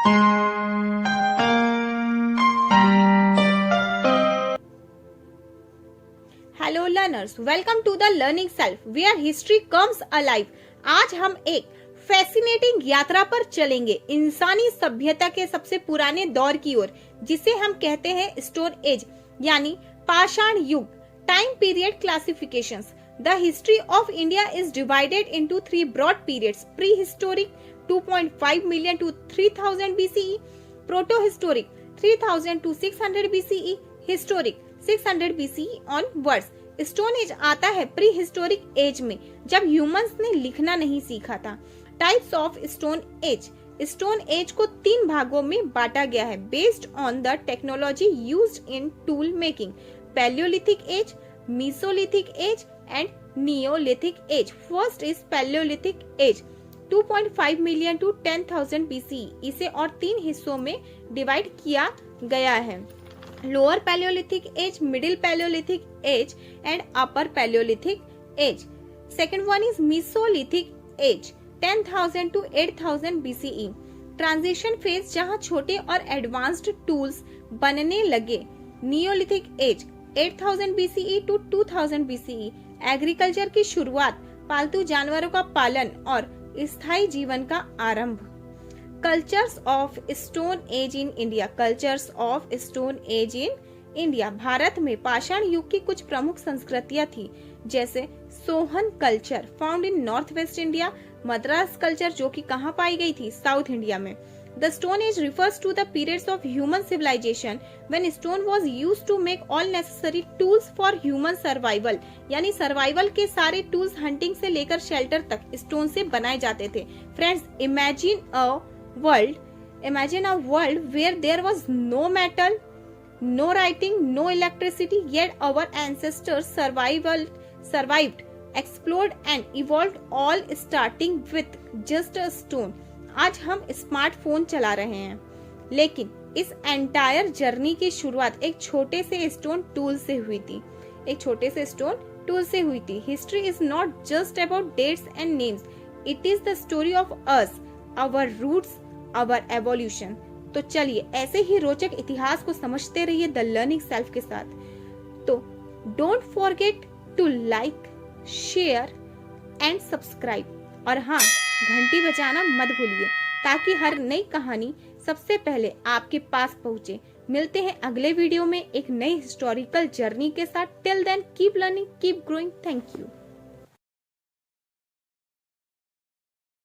Hello learners, welcome to the learning self where history comes alive. आज हम एक fascinating यात्रा पर चलेंगे इंसानी सभ्यता के सबसे पुराने दौर की ओर, जिसे हम कहते हैं स्टोन एज यानी पाषाण युग। Time period classifications. The history of India is divided into 3 broad periods: prehistoric 2.5 million to 3000 BCE, protohistoric 3000 to 600 BCE, historic 600 BCE onwards. Stone age आता है प्री हिस्टोरिक एज में, जब humans ने लिखना नहीं सीखा था। Types of stone age. Stone age को 3 भागों में बांटा गया है based on the technology used in tool making: palaeolithic age, mesolithic age and neolithic age. First is palaeolithic age 2.5 million to 10,000 BCE। इसे और 3 हिस्सों में डिवाइड किया गया है: lower palaeolithic age, middle palaeolithic age and upper palaeolithic age. Second one is mesolithic age 10,000 to 8,000 BCE। Transition phase, जहां छोटे और एडवांस्ड टूल्स बनने लगे। Neolithic age 8,000 BCE to 2,000 BCE। Agriculture की शुरुआत, पालतू जानवरों का पालन और स्थायी जीवन का आरंभ। Cultures of stone age in India. Cultures of stone age in India. भारत में पाषाण युग की कुछ प्रमुख संस्कृतियां थी, जैसे Sohan culture found in north west India, Madras culture जो कि कहाँ पाई गई थी, साउथ इंडिया में। The stone age refers to the periods of human civilisation when stone was used to make all necessary tools for human survival. यानी survival के सारे टूल्स, हंटिंग से लेकर शेल्टर तक स्टोन से बनाए जाते थे। Friends, imagine a world where there was no metal, no writing, no electricity, yet our ancestors survived, explored and evolved, all starting with just a stone। आज हम स्मार्टफोन चला रहे हैं, लेकिन इस एंटायर जर्नी की शुरुआत एक छोटे से स्टोन टूल से हुई थी। History is not just about dates and names, it is the story of us, our roots, our evolution. तो चलिए ऐसे ही रोचक इतिहास को समझते रहिए द लर्निंग सेल्फ के साथ। तो don't forget to like, share and subscribe, और हाँ, घंटी बजाना मत भूलिए ताकि हर नई कहानी सबसे पहले आपके पास पहुंचे। मिलते हैं अगले वीडियो में एक नई हिस्टोरिकल जर्नी के साथ। Till then keep learning, keep growing. Thank you.